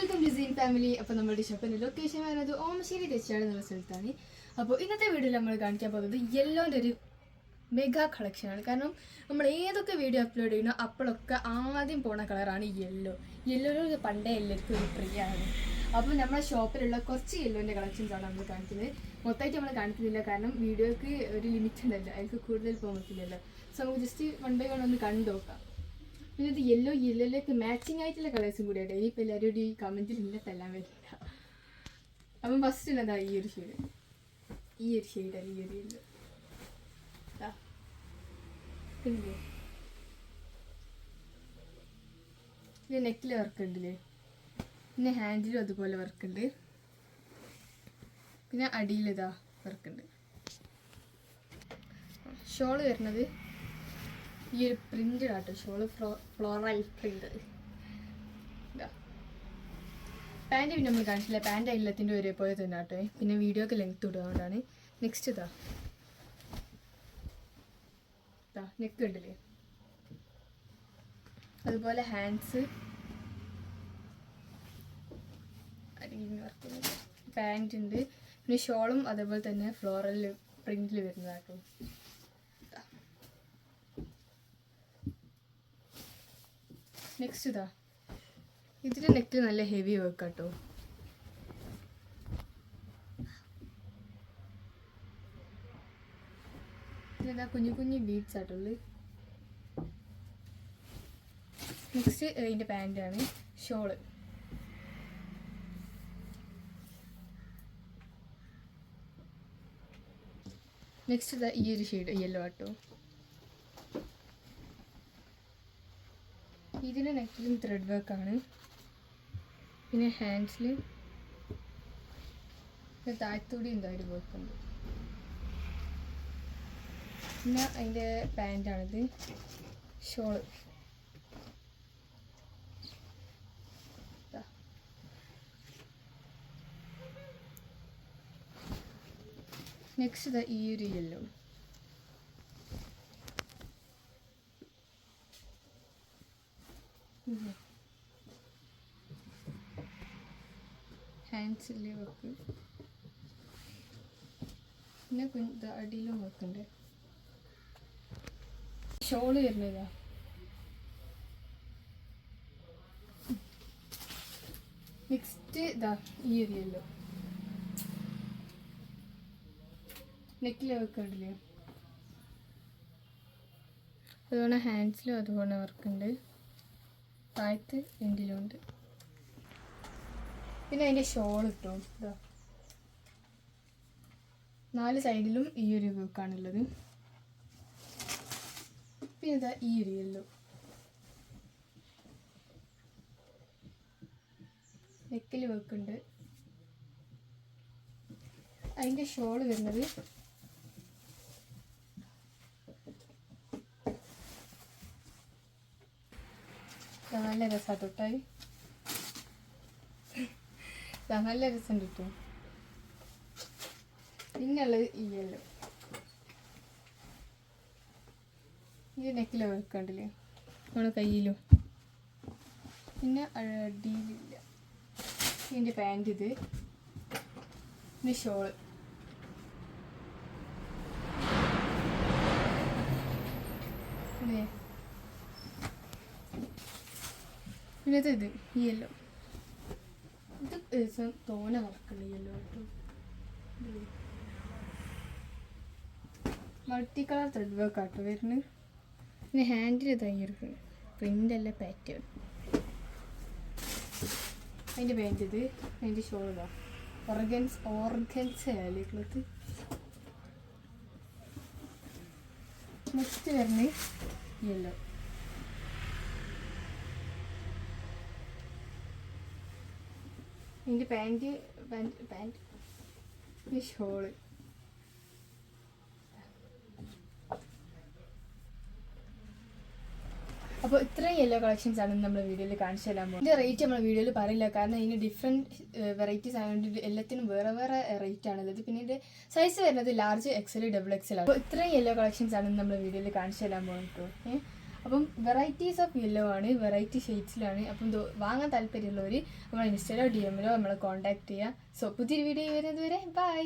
Welcome two scene family. അപ്പോൾ നമ്മുടെ ഷോപ്പിൻ്റെ ലൊക്കേഷൻ വരുന്നത് ഓമശ്ശേരി തെച്ചാട് എന്നുള്ള സ്ഥലത്താണ്. അപ്പോൾ ഇന്നത്തെ വീഡിയോയിൽ നമ്മൾ കാണിക്കാൻ പോകുന്നത് യെല്ലോൻ്റെ ഒരു മെഗാ കളക്ഷനാണ്. കാരണം നമ്മൾ ഏതൊക്കെ വീഡിയോ അപ്ലോഡ് ചെയ്യണോ അപ്പോഴൊക്കെ ആദ്യം പോണ കളറാണ് യെല്ലോ. യെല്ലോയിൽ പണ്ടേ എല്ലാവർക്കും ഒരു പ്രിയമാണ്. അപ്പോൾ നമ്മുടെ ഷോപ്പിലുള്ള കുറച്ച് യെല്ലോൻ്റെ കളക്ഷൻസാണ് നമ്മൾ കാണിക്കുന്നത്. മൊത്തമായിട്ട് നമ്മൾ കാണിക്കുന്നില്ല, കാരണം വീഡിയോക്ക് ഒരു ലിമിറ്റ് ഉണ്ടല്ലോ, അതിലേക്ക് കൂടുതൽ പോകാൻ പറ്റില്ലല്ലോ. സോ നമുക്ക് ജസ്റ്റ് വൺ ബൈ വൺ ഒന്ന് കണ്ടു നോക്കാം. പിന്നെ ഇത് യെല്ലോയിലേക്ക് മാച്ചിങ് ആയിട്ടുള്ള കളേഴ്സും കൂടിയാണ്. ഇപ്പം എല്ലാവരും ഈ കമൻറ്റിൽ ഇന്നിട്ടെല്ലാം വരില്ല. അപ്പം ഫസ്റ്റ് ഉള്ളതാ ഈ ഒരു ഷെയ്ഡ്, ഈ ഒരു ഷെയ്ഡല്ല, ഈ ഒരു യെല്ലോ ഇല്ലേ. ഇത് നെക്കിൽ വർക്ക് ഉണ്ടല്ലേ, പിന്നെ ഹാൻഡിലും അതുപോലെ വർക്ക് ഉണ്ട്, പിന്നെ അടിയിലിതാ വർക്ക് ഉണ്ട്. ഷോള് വരുന്നത് ഈ ഒരു പ്രിന്റ് ആട്ടോ, ഷോള് ഫ്ലോറൽ പ്രിന്റ്. പാൻറ് പിന്നെ നമ്മൾ കാണിച്ചില്ല, പാൻറ് എല്ലാത്തിൻ്റെ ഒരേപോലെ തന്നെ ആട്ടോ. പിന്നെ വീഡിയോക്ക് ലെങ്ത് ഇടുന്നതുകൊണ്ടാണ്. നെക്സ്റ്റ് ഇതാ നെക്ക് ഉണ്ടല്ലേ, അതുപോലെ ഹാൻഡ്സ്, പാൻറ് ഉണ്ട്, പിന്നെ ഷോളും അതേപോലെ തന്നെ ഫ്ലോറൽ പ്രിന്റിൽ വരുന്നതാട്ടോ. നെക്സ്റ്റ് ഇതാ, ഇതിൻ്റെ നെക്കിൽ നല്ല ഹെവി വർക്ക് കേട്ടോ. ഇതാ കുഞ്ഞു കുഞ്ഞു ബീഡ്സ് ആട്ടുള്ളത്. നെക്സ്റ്റ് ഇതിൻ്റെ പാൻറ്റാണ്. ഷോള് നെക്സ്റ്റ് ഇതാ ഈ ഒരു ഷെയ്ഡ് യെല്ലോ ആട്ടോ. ഇതിൻ്റെ നെക്കിലും ത്രെഡ് വർക്കാണ്, പിന്നെ ഹാൻഡ്സിൽ താഴത്തൂടി എന്തായാലും വർക്കുണ്ട്. പിന്നെ അതിൻ്റെ പാൻറ്റാണിത്. ഷോള് നെക്സ്റ്റ് ഇതാ ഈ ഒരു യെല്ലോ. ഹാൻഡ്സിലെ വർക്ക്, പിന്നെ അടിയിലും വർക്കുണ്ട്. ഷോള് വരുന്നതാ. നെക്സ്റ്റ് ഇതാ ഈ ഒരു യെല്ലോ. നെക്കിൽ വർക്ക് ഉണ്ടല്ലേ, അതുപോലെ ഹാൻഡ്സിലും അതുപോലെ വർക്കുണ്ട്, താഴത്ത് എൻഡിലും ഉണ്ട്. പിന്നെ അതിൻ്റെ ഷോൾ ഇട്ടോ, ഇതാ 4 സൈഡിലും ഈ ഒരു വർക്കാണുള്ളത്. പിന്നെ ഇതാ ഈ ഒരു യെല്ലോ, നെക്കിൽ വർക്കുണ്ട്. അതിൻ്റെ ഷോൾ വരുന്നത് നല്ല രസമാണ് തൊട്ടായി, നല്ല രസം കിട്ടും. പിന്നുള്ളത് ഈ യെല്ലോ, ഈ നെക്കിലെ വർക്ക് ഉണ്ടല്ലേ, നമ്മുടെ കയ്യിലും. പിന്നെ അടിയിലില്ല. ഇതിൻ്റെ പാൻറ് ഇത്, പിന്നെ ഷോള്, പിന്നെ ഇത് ഈ യെല്ലോ. ഇത് തോന വർക്കുണ്ട് യെല്ലോ ആയിട്ട്. മൾട്ടി കളർ ത്രെഡ് വർക്ക് ആട്ടോ വരുന്നത്. പിന്നെ ഹാൻഡിൽ ഇതായിരിക്കും പ്രിൻ്റ് അല്ല പാറ്റേൺ. അതിൻ്റെ പാൻറ് ഇത്, അതിൻ്റെ ഷോൾ ഇതാ ഓർഗൻസ് ആയാലേ ക്ലോത്ത്. നെക്സ്റ്റ് വരുന്നത് യെല്ലോ. ഇതിൻ്റെ പാൻറ് ഷോള്. അപ്പോൾ ഇത്രയും യെല്ലോ കളക്ഷൻസ് ആണ് നമ്മൾ വീഡിയോയിൽ കാണിച്ചു തരാൻ പോകുന്നത്. ഇതിൻ്റെ റേറ്റ് നമ്മൾ വീഡിയോയിൽ പറയില്ല, കാരണം ഇതിന് ഡിഫറെൻറ്റ് വെറൈറ്റീസ് ആയതുകൊണ്ട് എല്ലാത്തിനും വേറെ വേറെ റേറ്റ് ആണുള്ളത്. പിന്നെ ഇതിൻ്റെ സൈസ് വരുന്നത് ലാർജ്, XL, XXL ആണ്. അപ്പോൾ ഇത്രയും യെല്ലോ കളക്ഷൻസ് ആണ് നമ്മൾ വീഡിയോയിൽ കാണിച്ചു തരാൻ പോകുന്നത്. അപ്പം വെറൈറ്റീസ് ഓഫ് യെല്ലോ ആണ്, വെറൈറ്റി ഷെയ്ഡ്സിലാണ്. അപ്പം വാങ്ങാൻ താല്പര്യമുള്ളവർ നമ്മളെ ഇൻസ്റ്റയിലോ DM-ലോ നമ്മളെ കോൺടാക്ട് ചെയ്യുക. സോ പുതിയൊരു വീഡിയോ വരുന്നത് വരെ ബൈ.